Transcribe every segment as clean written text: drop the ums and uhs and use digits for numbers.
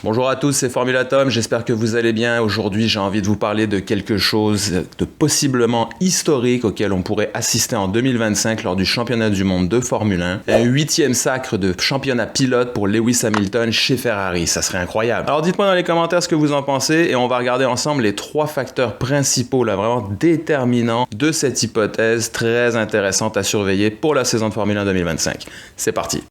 Bonjour à tous, c'est Formula Tom, j'espère que vous allez bien. Aujourd'hui, j'ai envie de vous parler de quelque chose de possiblement historique auquel on pourrait assister en 2025 lors du championnat du monde de Formule 1. Un 8e sacre de championnat pilote pour Lewis Hamilton chez Ferrari, ça serait incroyable. Alors dites-moi dans les commentaires ce que vous en pensez et on va regarder ensemble les 3 facteurs principaux, là vraiment déterminants de cette hypothèse très intéressante à surveiller pour la saison de Formule 1 2025. C'est parti.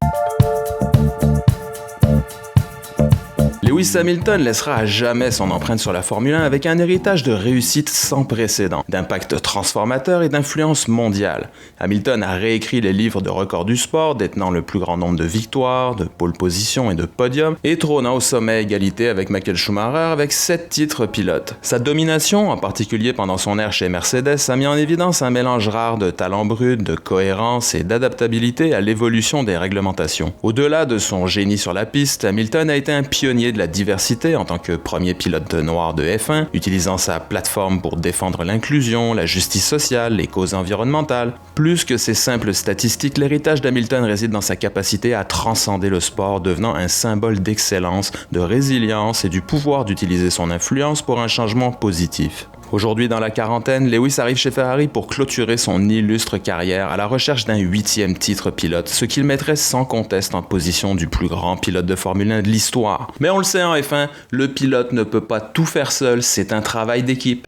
Lewis Hamilton laissera à jamais son empreinte sur la Formule 1 avec un héritage de réussite sans précédent, d'impact transformateur et d'influence mondiale. Hamilton a réécrit les livres de records du sport, détenant le plus grand nombre de victoires, de pole position et de podiums, et trônant au sommet à égalité avec Michael Schumacher avec 7 titres pilotes. Sa domination, en particulier pendant son ère chez Mercedes, a mis en évidence un mélange rare de talent brut, de cohérence et d'adaptabilité à l'évolution des réglementations. Au-delà de son génie sur la piste, Hamilton a été un pionnier de la diversité en tant que premier pilote noir de F1, utilisant sa plateforme pour défendre l'inclusion, la justice sociale, les causes environnementales. Plus que ces simples statistiques, l'héritage d'Hamilton réside dans sa capacité à transcender le sport, devenant un symbole d'excellence, de résilience et du pouvoir d'utiliser son influence pour un changement positif. Aujourd'hui, dans la quarantaine, Lewis arrive chez Ferrari pour clôturer son illustre carrière à la recherche d'un 8e titre pilote, ce qui le mettrait sans conteste en position du plus grand pilote de Formule 1 de l'histoire. Mais on le sait en F1, le pilote ne peut pas tout faire seul, c'est un travail d'équipe.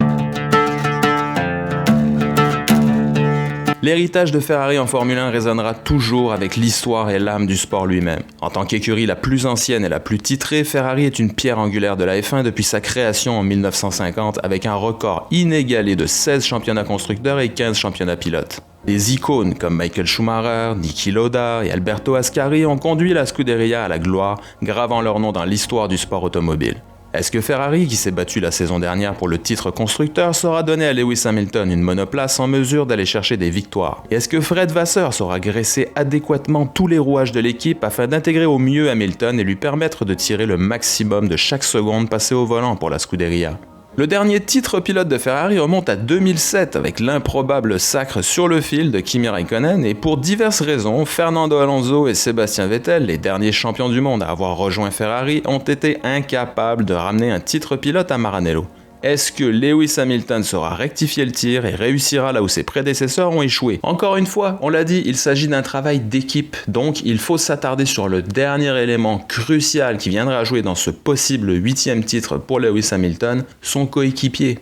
L'héritage de Ferrari en Formule 1 résonnera toujours avec l'histoire et l'âme du sport lui-même. En tant qu'écurie la plus ancienne et la plus titrée, Ferrari est une pierre angulaire de la F1 depuis sa création en 1950 avec un record inégalé de 16 championnats constructeurs et 15 championnats pilotes. Des icônes comme Michael Schumacher, Niki Lauda et Alberto Ascari ont conduit la Scuderia à la gloire, gravant leur nom dans l'histoire du sport automobile. Est-ce que Ferrari, qui s'est battu la saison dernière pour le titre constructeur, saura donner à Lewis Hamilton une monoplace en mesure d'aller chercher des victoires? Et est-ce que Fred Vasseur saura graisser adéquatement tous les rouages de l'équipe afin d'intégrer au mieux Hamilton et lui permettre de tirer le maximum de chaque seconde passée au volant pour la Scuderia? Le dernier titre pilote de Ferrari remonte à 2007 avec l'improbable sacre sur le fil de Kimi Räikkönen et pour diverses raisons, Fernando Alonso et Sébastien Vettel, les derniers champions du monde à avoir rejoint Ferrari, ont été incapables de ramener un titre pilote à Maranello. Est-ce que Lewis Hamilton saura rectifier le tir et réussira là où ses prédécesseurs ont échoué? Encore une fois, on l'a dit, il s'agit d'un travail d'équipe, donc il faut s'attarder sur le dernier élément crucial qui viendra jouer dans ce possible 8e titre pour Lewis Hamilton, son coéquipier.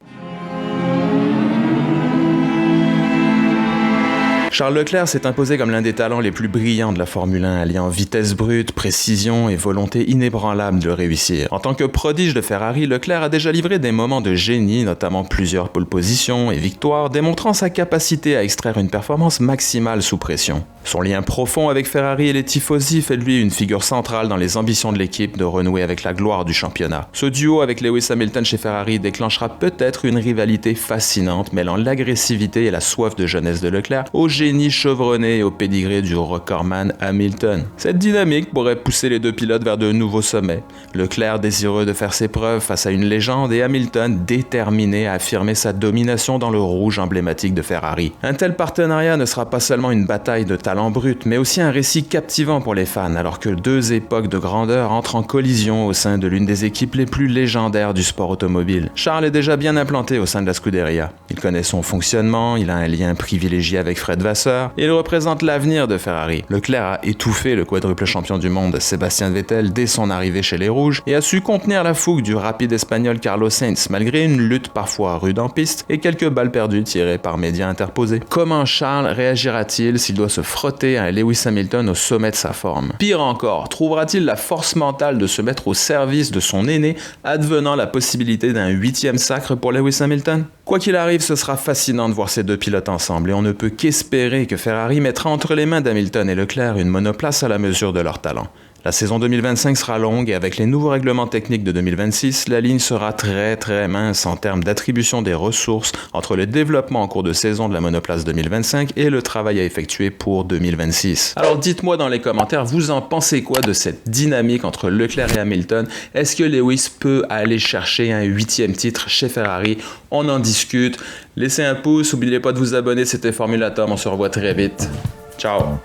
Charles Leclerc s'est imposé comme l'un des talents les plus brillants de la Formule 1, alliant vitesse brute, précision et volonté inébranlable de réussir. En tant que prodige de Ferrari, Leclerc a déjà livré des moments de génie, notamment plusieurs pole positions et victoires, démontrant sa capacité à extraire une performance maximale sous pression. Son lien profond avec Ferrari et les tifosi fait de lui une figure centrale dans les ambitions de l'équipe de renouer avec la gloire du championnat. Ce duo avec Lewis Hamilton chez Ferrari déclenchera peut-être une rivalité fascinante mêlant l'agressivité et la soif de jeunesse de Leclerc au génie chevronné et au pédigré du recordman Hamilton. Cette dynamique pourrait pousser les deux pilotes vers de nouveaux sommets. Leclerc désireux de faire ses preuves face à une légende et Hamilton déterminé à affirmer sa domination dans le rouge emblématique de Ferrari. Un tel partenariat ne sera pas seulement une bataille de talent brut, mais aussi un récit captivant pour les fans, alors que deux époques de grandeur entrent en collision au sein de l'une des équipes les plus légendaires du sport automobile. Charles est déjà bien implanté au sein de la Scuderia. Il connaît son fonctionnement, il a un lien privilégié avec Fred Vasseur, et il représente l'avenir de Ferrari. Leclerc a étouffé le quadruple champion du monde Sébastien Vettel dès son arrivée chez les Rouges, et a su contenir la fougue du rapide espagnol Carlos Sainz, malgré une lutte parfois rude en piste et quelques balles perdues tirées par médias interposés. Comment Charles réagira-t-il s'il doit se frotter à Lewis Hamilton au sommet de sa forme? Pire encore, trouvera-t-il la force mentale de se mettre au service de son aîné, advenant la possibilité d'un 8e sacre pour Lewis Hamilton? Quoi qu'il arrive, ce sera fascinant de voir ces deux pilotes ensemble et on ne peut qu'espérer que Ferrari mettra entre les mains d'Hamilton et Leclerc une monoplace à la mesure de leur talent. La saison 2025 sera longue et avec les nouveaux règlements techniques de 2026, la ligne sera très mince en termes d'attribution des ressources entre le développement en cours de saison de la monoplace 2025 et le travail à effectuer pour 2026. Alors dites-moi dans les commentaires, vous en pensez quoi de cette dynamique entre Leclerc et Hamilton? Est-ce que Lewis peut aller chercher un 8e titre chez Ferrari? On en discute. Laissez un pouce, n'oubliez pas de vous abonner, c'était Formula Tom, on se revoit très vite. Ciao!